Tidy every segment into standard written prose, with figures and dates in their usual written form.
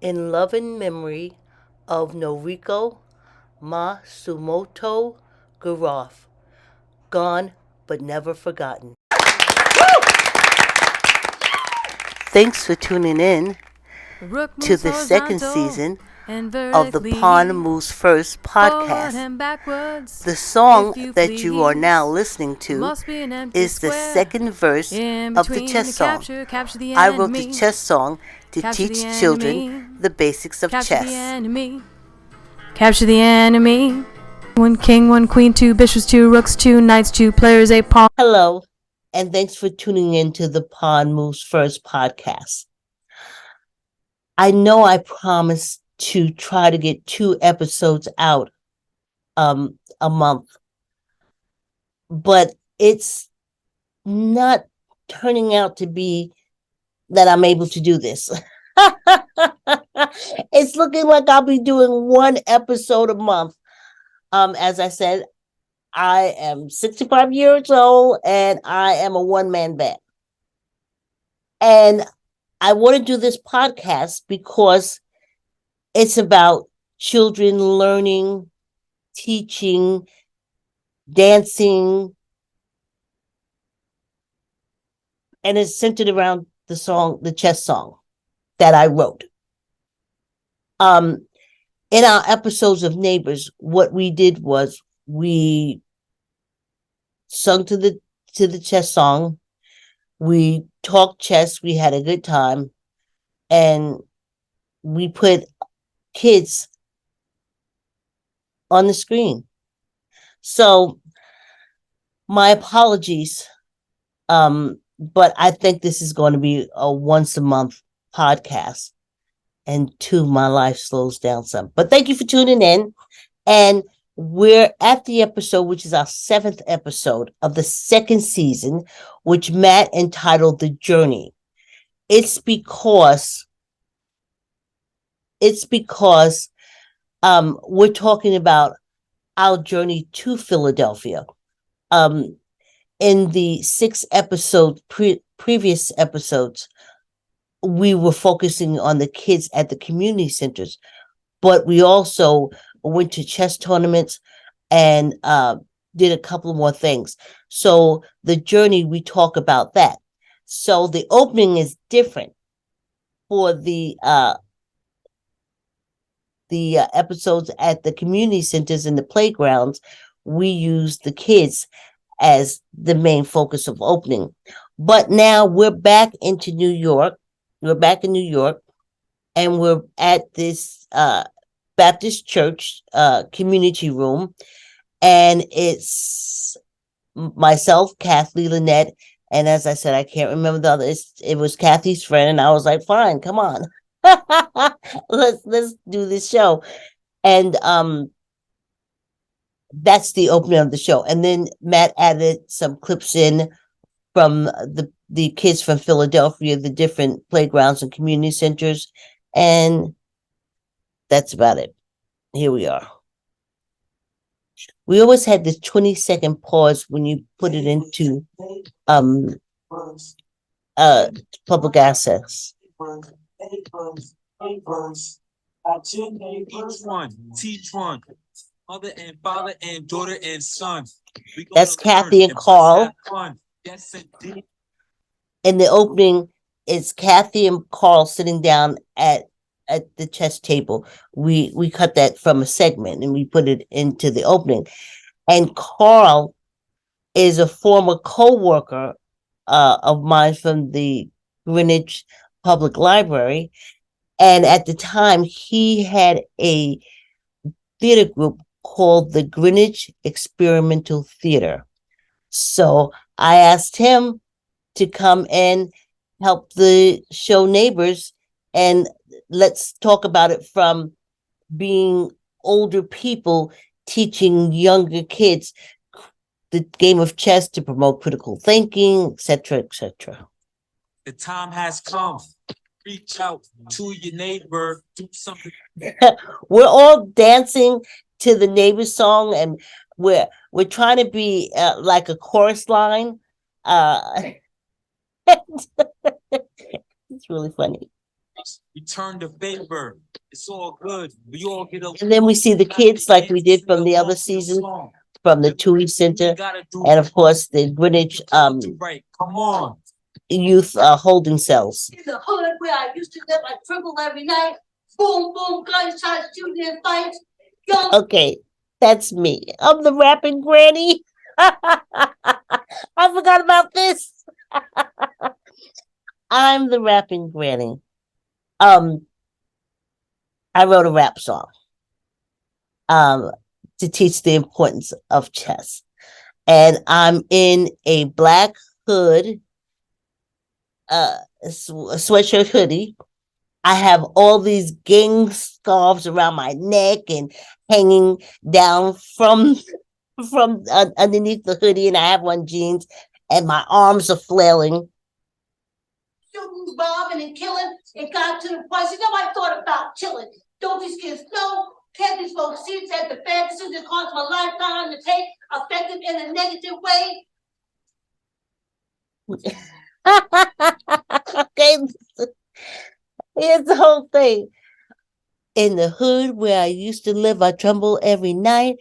in loving memory of Noriko Masumoto Garoff, gone but never forgotten. Thanks for tuning in to the second season of the Pawn Moves First podcast. The song that you are now listening to is the second verse of the chess song. I wrote the chess song to teach children the basics of chess. Capture the enemy. One king, one queen, two bishops, two rooks, two knights, two players, a pawn. Hello, and thanks for tuning in to the Pawn Moves First podcast. I know I promised to try to get 2 episodes out a month, but it's not turning out to be that I'm able to do this. It's looking like I'll be doing 1 episode a month. As I said, I am 65 years old and I am a one-man band. And I want to do this podcast because it's about children learning, teaching, dancing, and it's centered around the chess song that I wrote. In our episodes of Neighbors, what we did was we sung to the chess song. We talked chess. We had a good time, and we put kids on the screen. So my apologies, but I think this is going to be a once a month podcast, and 2, my life slows down some. But thank you for tuning in, and we're at the episode, which is our 7th episode of the second season, which Matt entitled The Journey. It's because we're talking about our journey to Philadelphia. In the 6 previous episodes, we were focusing on the kids at the community centers, but we also went to chess tournaments and did a couple more things. So the journey, we talk about that. So the opening is different for the episodes at the community centers and the playgrounds. We use the kids as the main focus of opening. But now we're back into New York. We're back in New York, and we're at this Baptist church community room, and it's myself, Kathleen Lynette, and as I said, I can't remember the other. It was Kathy's friend, and I was like, "Fine, come on, let's do this show," and that's the opening of the show. And then Matt added some clips in from the kids from Philadelphia, the different playgrounds and community centers, and that's about it. Here we are. We always had this 20-second pause when you put it into public access. Teach one. Mother and father and daughter and son. That's Kathy and Carl. Yes, indeed. In the opening, it's Kathy and Carl sitting down at the chess table. We cut that from a segment and we put it into the opening. And Carl is a former co-worker of mine from the Greenwich Public Library. And at the time, he had a theater group called the Greenwich Experimental Theater. So I asked him to come and help the show Neighbors, and let's talk about it from being older people teaching younger kids the game of chess to promote critical thinking, etc., etc. The time has come. Reach out to your neighbor. Do something. We're all dancing to the Neighbor song, and we're trying to be like a chorus line. It's really funny. Return the favor. It's all good. We all get a. And then we see the kids like we did from the other season, from the TUI Center, and of course the Greenwich Right, come on. youth holding cells. In the hood where I used to live, I dribble every night. Boom, boom, gunshots, shooting and fights. Young Okay, that's me. I'm the rapping granny. I forgot about this. I'm the rapping granny. I wrote a rap song to teach the importance of chess. And I'm in a black hood, sweatshirt hoodie. I have all these gang scarves around my neck and hanging down from underneath the hoodie, and I have on jeans, and my arms are flailing. shooting, robbing, and killing. It got to the point, you know, I thought about killing. Don't these kids know? Can't these folks see that the bad decisions cost my lifetime to take, affect them in a negative way? Okay, here's the whole thing. In the hood where I used to live, I tremble every night.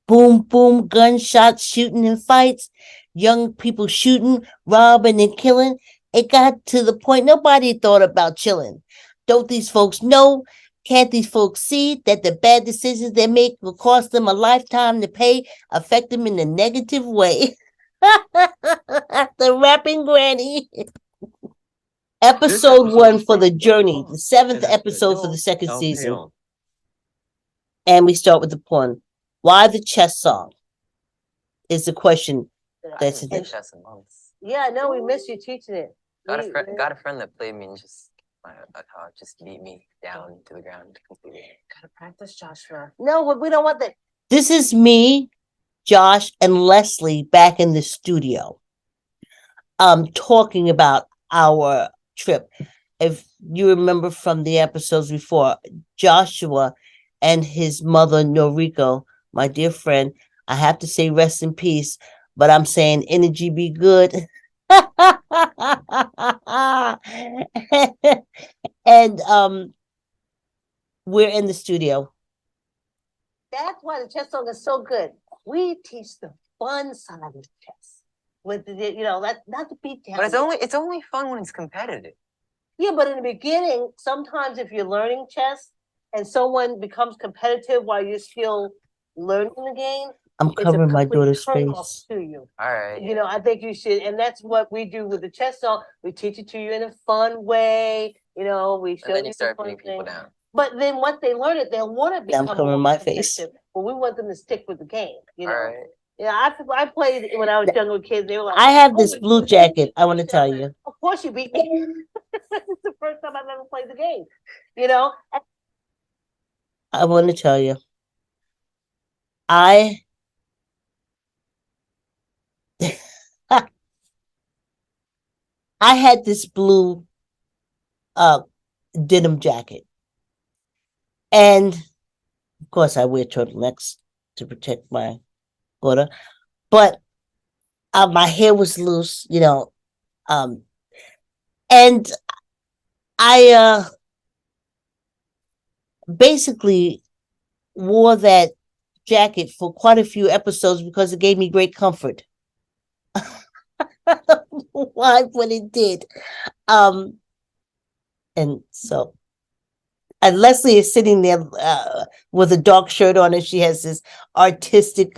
Boom, boom, gunshots, shooting and fights. Young people shooting, robbing, and killing. It got to the point nobody thought about chilling. Don't these folks know? Can't these folks see that the bad decisions they make will cost them a lifetime to pay, affect them in a negative way? The rapping granny. Episode 1 for the journey, the 7th episode for the second season. And we start with the poem. Why the chess song? Is the question that's in it. Yeah, I know we miss you teaching it. Got a friend that played me and just beat me down to the ground completely. Gotta practice, Joshua. No, we don't want that. This is me, Josh, and Leslie back in the studio. Talking about our trip. If you remember from the episodes before, Joshua and his mother, Noriko, my dear friend, I have to say rest in peace, but I'm saying energy be good. And we're in the studio. That's why the chess song is so good. We teach the fun side of chess. With the, you know, that not the beat down. But it's only fun when it's competitive. Yeah, but in the beginning, sometimes if you're learning chess and someone becomes competitive while you're still learning the game, I'm covering my daughter's turn-off face. to you. All right. You know, I think you should, and that's what we do with the chess song. We teach it to you in a fun way. You know, we show And then you you start the fun beating people thing. down. But then once they learn it, they'll want to I'm become covering more my face. competitive. But we want them to stick with the game. You know. All right. Yeah, I played when I was younger with kids. They were like, I have this "Oh, blue jacket, I want to tell you. Of course you beat me. It's the first time I've ever played the game. You know. I want to tell you. I had this blue denim jacket. And of course I wear turtlenecks to protect my daughter. But my hair was loose, you know. And I basically wore that jacket for quite a few episodes because it gave me great comfort. Why, but it did. And so, and Leslie is sitting there with a dark shirt on, and she has this artistic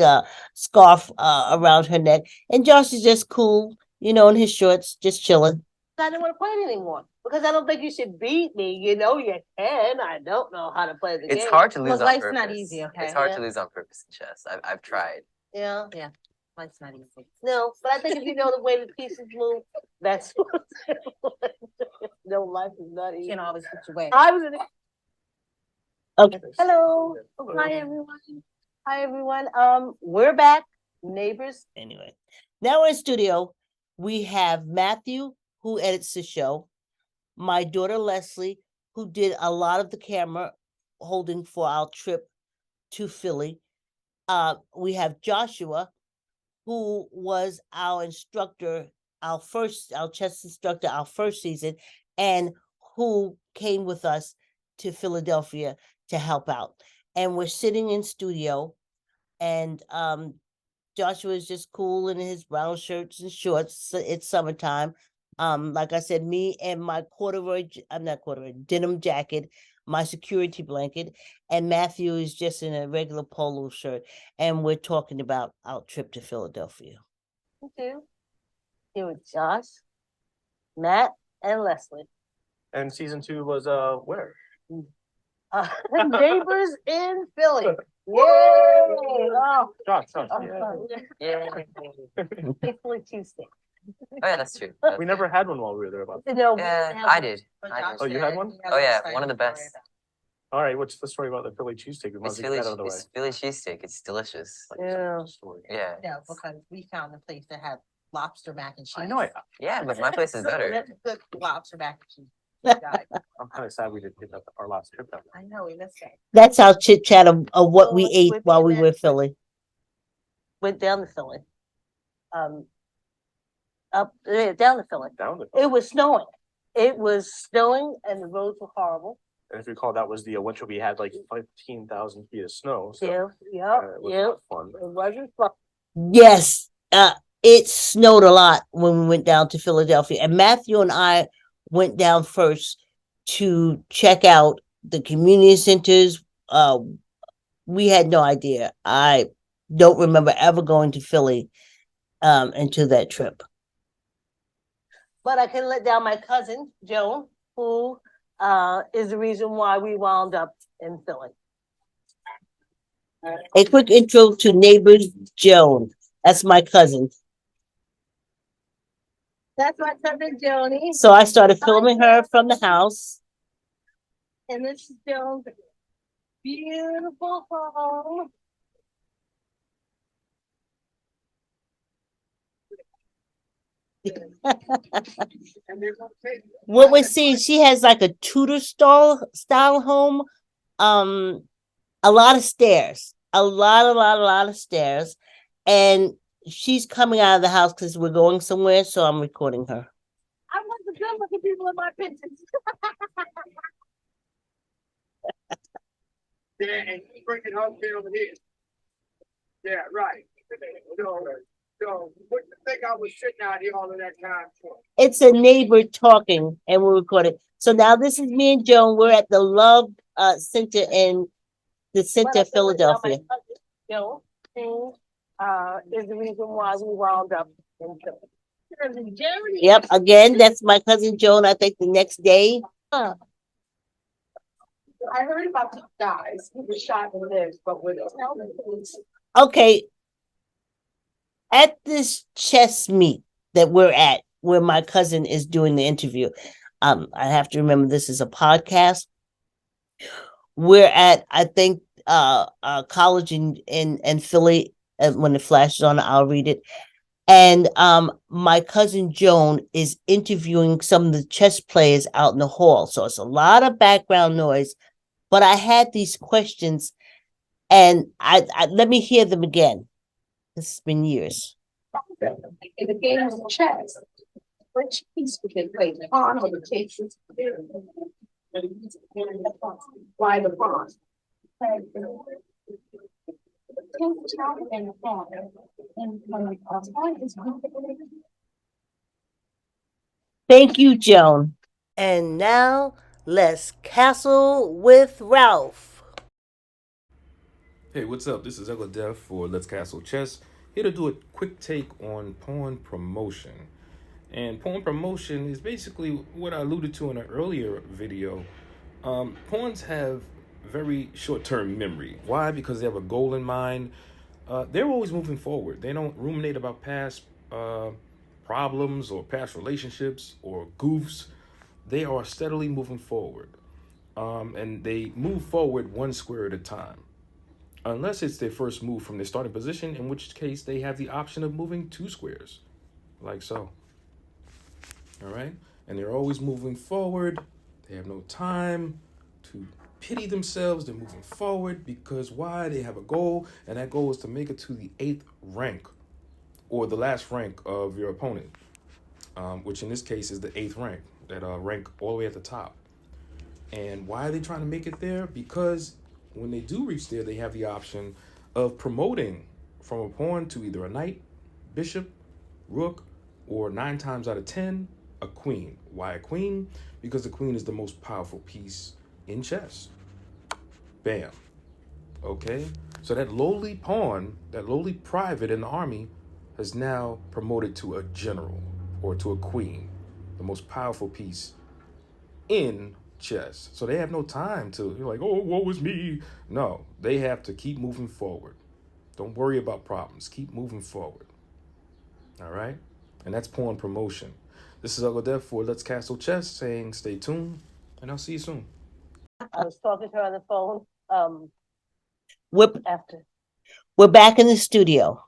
scarf around her neck. And Josh is just cool, you know, in his shorts, just chilling. I don't want to play it anymore because I don't think you should beat me. You know you can. I don't know how to play the game. It's hard to lose on life's purpose. not easy, okay? It's hard Yeah. to lose on purpose in chess. I've tried. Yeah. Life's not easy. No, but I think if you know the way the pieces move, that's no, life is not easy. You can't always get your way. I was in. Okay. Hello. Hi everyone. Hi everyone. We're back, neighbors. Anyway, now we're in studio. We have Matthew, who edits the show, my daughter Leslie, who did a lot of the camera holding for our trip to Philly. We have Joshua, who was our instructor, our chess instructor, our first season, and who came with us to Philadelphia to help out. And we're sitting in studio, and Joshua is just cool in his brown shirts and shorts. It's summertime. Like I said, me and my denim jacket, my security blanket, and Matthew is just in a regular polo shirt, and we're talking about our trip to Philadelphia. Okay. Here with Josh, Matt, and Leslie. And season 2 was where? Neighbors in Philly. Whoa! Oh, Josh, Yeah. Philly Tuesday. Oh yeah, that's true. we never had one while we were there. About No, Yeah, I did. Oh, you had one? Oh yeah, one of the best. All right, what's the story about the Philly cheesesteak? We It's must get that out of the way. Philly cheesesteak. It's delicious. Yeah. Story. Yeah. No, because we found a place that had lobster mac and cheese. I know. Yeah, but my place is better. That's good lobster mac and cheese. I'm kind of sad we didn't get our last trip that way. I know, we missed it. That's our chit chat of what we Well, ate with while the we were in event- Philly. Went down to Philly. Down to Philly. Down the. It was snowing. It was snowing and the roads were horrible. And if you recall, that was the winter we had like 15,000 feet of snow. So, Yeah, it was yeah. not fun. It wasn't fun. Yes, it snowed a lot when we went down to Philadelphia, and Matthew and I went down first to check out the community centers. We had no idea. I don't remember ever going to Philly until that trip. But I can let down my cousin, Joan, who is the reason why we wound up in Philly. A quick intro to neighbors Joan. That's my cousin. That's my cousin Joni. So I started filming her from the house. And this is Joan's beautiful home. What we're seeing, she has like a Tudor style home. A lot of stairs, a lot of stairs, and she's coming out of the house because we're going somewhere. So I'm recording her. I want the good looking people in my pictures. Yeah, and you bring it home over here. Yeah, right. So what you think I was sitting out here all of that time for? It's a neighbor talking, and we're recording. So now this is me and Joan. We're at the Love Center in the center of Philadelphia. Joan, who is the reason why we wound up in Philly. Yep, again, that's my cousin Joan. I think the next day. I heard about the guys who were shot and lived, but with Okay. At this chess meet that we're at, where my cousin is doing the interview, I have to remember this is a podcast. We're at, I think, a college in Philly. When it flashes on, I'll read it. And my cousin Joan is interviewing some of the chess players out in the hall. So it's a lot of background noise. But I had these questions, and I let me hear them again. This has been years. in the game of chess, which piece we can play, the pawn or the cases? Why the pawn? Thank you, Joan. And now let's castle with Ralph. Hey, what's up? This is Ella Def for Let's Castle Chess, here to do a quick take on pawn promotion. And pawn promotion is basically what I alluded to in an earlier video. Pawns have very short-term memory. Why? Because they have a goal in mind. They're always moving forward. They don't ruminate about past problems or past relationships or goofs. They are steadily moving forward. And they move forward one square at a time. Unless it's their first move from their starting position, in which case they have the option of moving 2 squares, like so. All right? And they're always moving forward. They have no time to pity themselves. They're moving forward because why? They have a goal, and that goal is to make it to the 8th rank, or the last rank of your opponent, which in this case is the 8th rank, that rank all the way at the top. And why are they trying to make it there? Because when they do reach there, they have the option of promoting from a pawn to either a knight, bishop, rook, or 9 times out of 10, a queen. Why a queen? Because the queen is the most powerful piece in chess. Bam. Okay? So that lowly pawn, that lowly private in the army, has now promoted to a general or to a queen, the most powerful piece in chess. So they have no time to, you're like, oh, woe is me. No, they have to keep moving forward. Don't worry about problems. Keep moving forward. All right? And that's pawn promotion. This is Uncle Dev for Let's Castle Chess saying stay tuned, and I'll see you soon. I was talking to her on the phone, We're, after. we're back in the studio.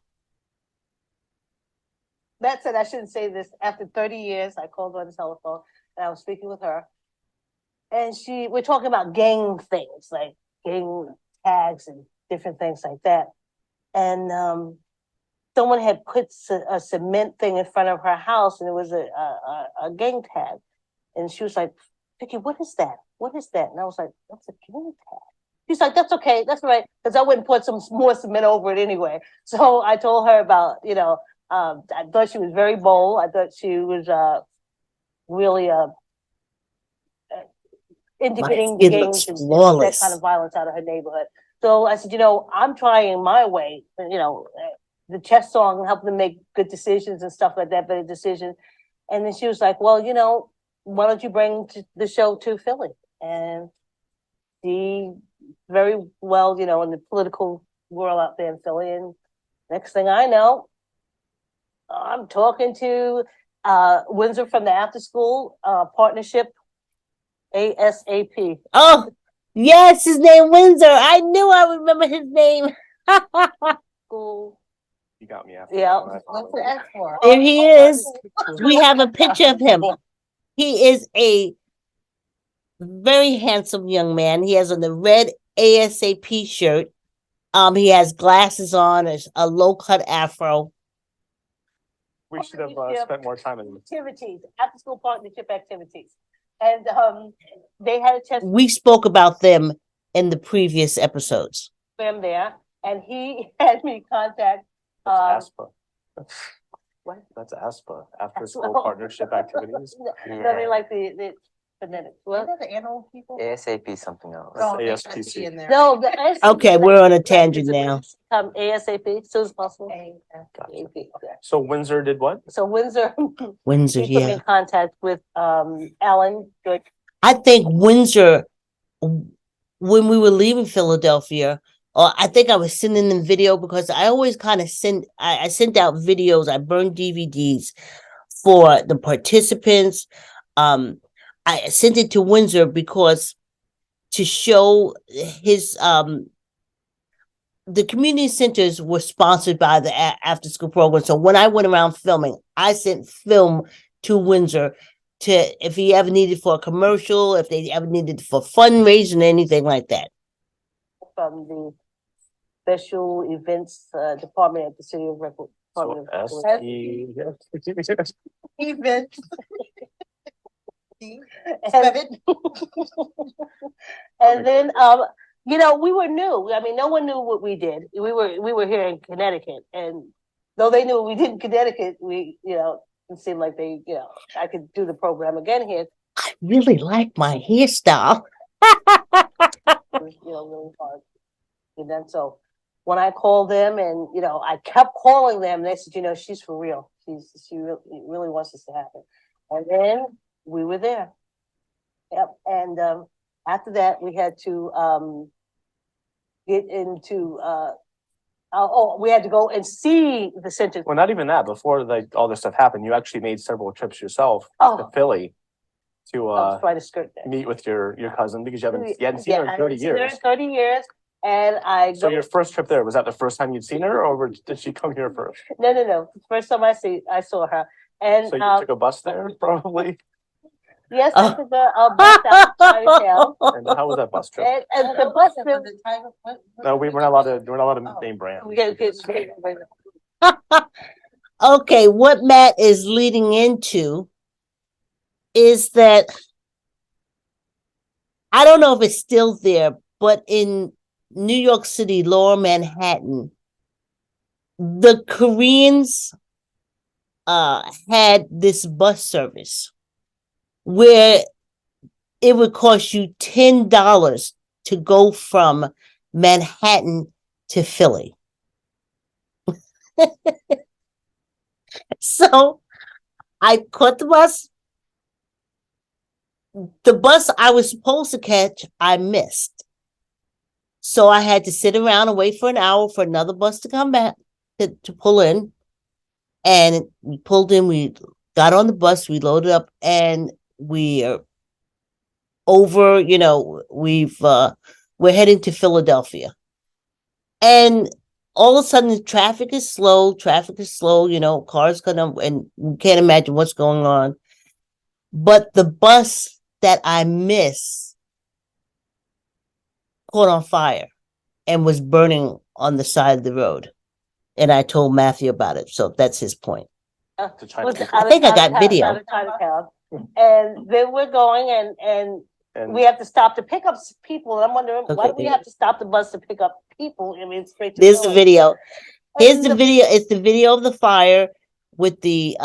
That said, I shouldn't say this. After 30 years, I called her on the telephone and I was speaking with her. And we're talking about gang things, like gang tags and different things like that. And someone had put a cement thing in front of her house, and it was a gang tag. And she was like, Vicky, what is that? What is that? And I was like, that's a gang tag. She's like, that's okay, that's all right, because I wouldn't put some more cement over it anyway. So I told her about, I thought she was very bold. I thought she was really indicating the It gangs looks and flawless. that kind of violence out of her neighborhood. So I said, I'm trying my way, the chess song, helping them make good decisions and stuff like that, better decisions. And then she was like, well, why don't you bring the show to Philly? And she very well, in the political world out there in Philly. And next thing I know, I'm talking to Windsor from the after school partnership, ASAP. Oh, yes, his name Windsor. I knew I would remember his name. School. You got me after Yeah. that. What's the X for? There he is. We have a picture of him. He is a very handsome young man. He has on the red ASAP shirt. He has glasses on, a low cut afro. We should have spent more time in Activities, after school partnership activities. And they had a test We spoke about them in the previous episodes. program there, and he had me contact That's ASPA. what? That's ASPA, After School Partnership Activities. No, they like the phonetics. What? The animal people? ASAP something else. Oh, That's I see ASPC. in there. No, the ASAP. Okay, we're on a tangent now. ASAP, as soon as possible. Gotcha. Okay. So Windsor did what? So Windsor, Windsor, he put me yeah. in contact with Alan Good. I think Windsor, when we were leaving Philadelphia, or I think I was sending them video because I always kind of I sent out videos. I burned DVDs for the participants. I sent it to Windsor because to show his the community centers were sponsored by the after school program. So when I went around filming, I sent film to Windsor to if he ever needed for a commercial, if they ever needed for fundraising, anything like that. From the special events department at the city of Redwood. So Department of- Even. And then we were new. I mean, no one knew what we did. We were here in Connecticut, and though they knew what we did in Connecticut, it seemed like I could do the program again here. I really like my hairstyle. It was, really hard. And then so when I called them, and I kept calling them, they said, she's for real. She really wants this to happen. And then we were there. Yep. And after that, we had to get into we had to go and see the center. Well, not even that. Before all this stuff happened, you actually made several trips yourself Oh. to Philly I was trying to skirt that. meet with your cousin because you hadn't seen her in 30 I hadn't seen her years. in 30 years. And So your first trip there, was that the first time you'd seen her, or did she come here first? No. First time I saw her. And So you took a bus there, probably? yes, I took a bus out to Chinatown. And how was that bus trip? And the bus trip, No, we're not allowed to name brand. we gotta get Okay, what Matt is leading into is that I don't know if it's still there, but in New York City, Lower Manhattan, the Koreans had this bus service where it would cost you $10 to go from Manhattan to Philly. So I caught the bus. The bus I was supposed to catch, I missed. So I had to sit around and wait for an hour for another bus to come back to pull in. And we pulled in, we got on the bus, we loaded up, and we are over, we're heading to Philadelphia. And all of a sudden traffic is slow, cars gonna, and you can't imagine what's going on. But the bus that I missed caught on fire and was burning on the side of the road. And I told Matthew about it. So that's his point. To China. I think I got video. And then we're going and And we have to stop to pick up people. And I'm wondering, why do Okay. we have to stop the bus to pick up people? I mean, it's straight to There's the Philly. video. Here's And the video. It's the video of the fire with the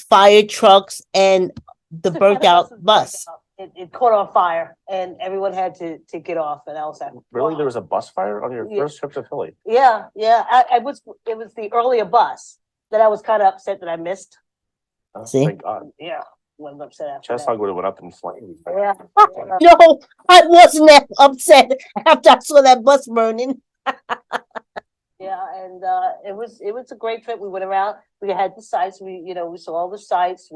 fire trucks and the burnt out bus. It caught on fire and everyone had to get off, and I was like, really, wow. there was a bus fire on your Yeah. first trip to Philly? Yeah. It was the earlier bus that I was kind of upset that I missed. Oh, See? thank God. Yeah, wasn't upset after Chest that. hog would have went up in flames. Yeah. No, I wasn't that upset after I saw that bus burning. Yeah, and it was a great trip. We went around. We had the sights. We saw all the sights.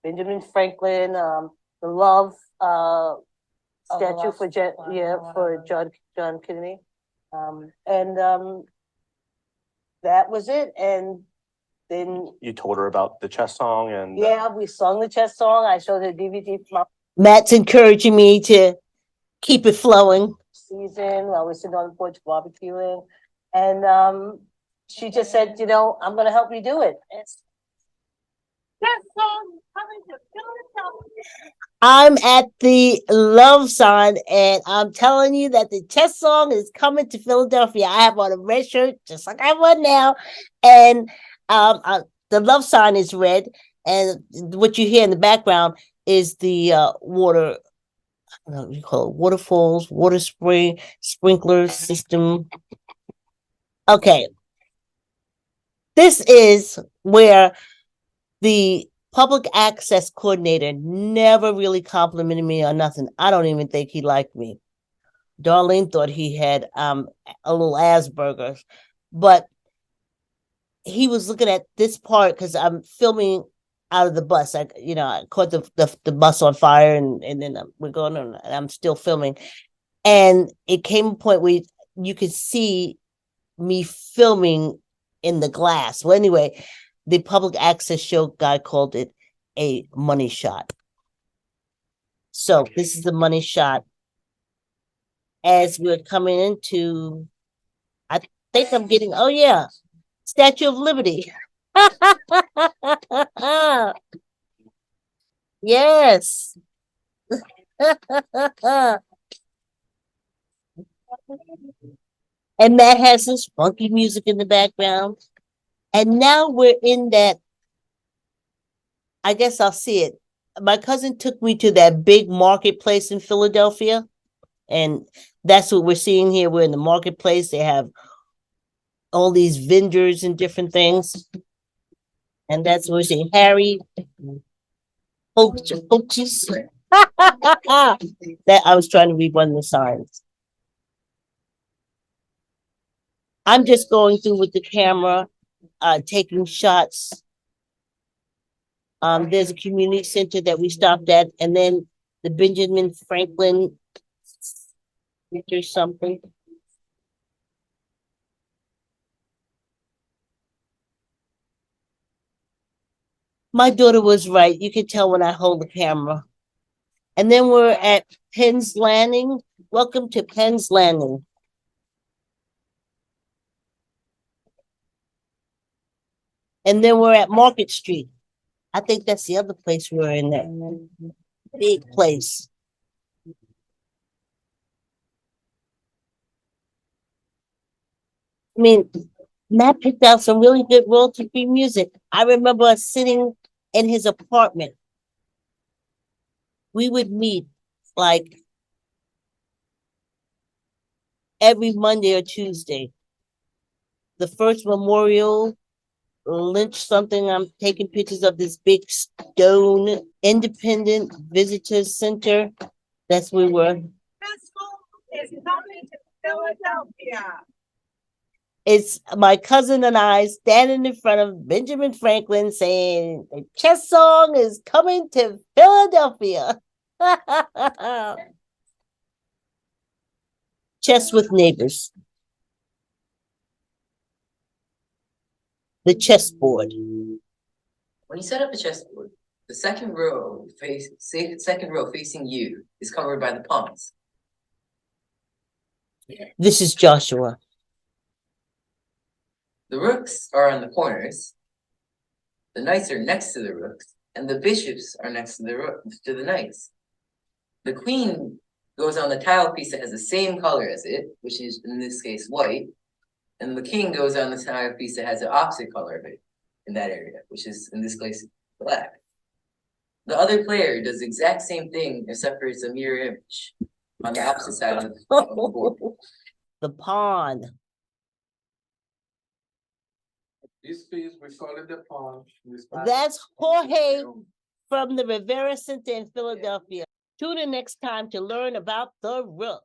Benjamin Franklin, the love statue for John Kennedy, and that was it. And then You told her about the chess song and yeah, we sung the chess song. I showed her DVD from our Matt's encouraging me to keep it flowing. season while we're sitting on the porch barbecuing, and she just said, I'm going to help you do it. I'm at the love sign, and I'm telling you that the chess song is coming to Philadelphia. I have on a red shirt, just like I have on now, and the love sign is red, and what you hear in the background is the water. I don't know what you call it, waterfalls, water sprinkler system. Okay, this is where the public access coordinator never really complimented me on nothing. I don't even think he liked me. Darlene thought he had a little Asperger's, but he was looking at this part because I'm filming out of the bus. I caught the bus on fire, and then we're going on, and I'm still filming. And it came a point where you could see me filming in the glass. Well, anyway, the public access show guy called it a money shot. So this is the money shot as we're coming into, I think I'm getting, oh yeah, Statue of Liberty. Yes. And Matt has this funky music in the background. And now we're in that, I guess I'll see it. My cousin took me to that big marketplace in Philadelphia. And that's what we're seeing here. We're in the marketplace. They have all these vendors and different things. And that's what we're seeing. Harry Hotchis. That I was trying to read one of the signs. I'm just going through with the camera, taking shots. There's a community center that we stopped at, and then the Benjamin Franklin or something. My daughter was right. You can tell when I hold the camera. And then we're at Penn's Landing. Welcome to Penn's Landing. And then we're at Market Street. I think that's the other place we're in, that big place. I mean, Matt picked out some really good royalty-free music. I remember us sitting in his apartment. We would meet like every Monday or Tuesday. The first memorial, Lynch something, I'm taking pictures of this big stone independent visitor center. That's where we were. This school is coming to Philadelphia. It's my cousin and I standing in front of Benjamin Franklin saying, the chess song is coming to Philadelphia. Chess with neighbors. The chessboard. When you set up a chessboard, the second row facing you is covered by the pawns. This is Joshua. The rooks are on the corners, the knights are next to the rooks, and the bishops are next to the knights. The queen goes on the tile piece that has the same color as it, which is in this case white, and the king goes on the tile piece that has the opposite color of it in that area, which is in this case black. The other player does the exact same thing except for it's a mirror image on the opposite side of the board. The pawn. This piece, we call it the pawn. That's Jorge from the Rivera Center in Philadelphia. Tune in next time to learn about the rook.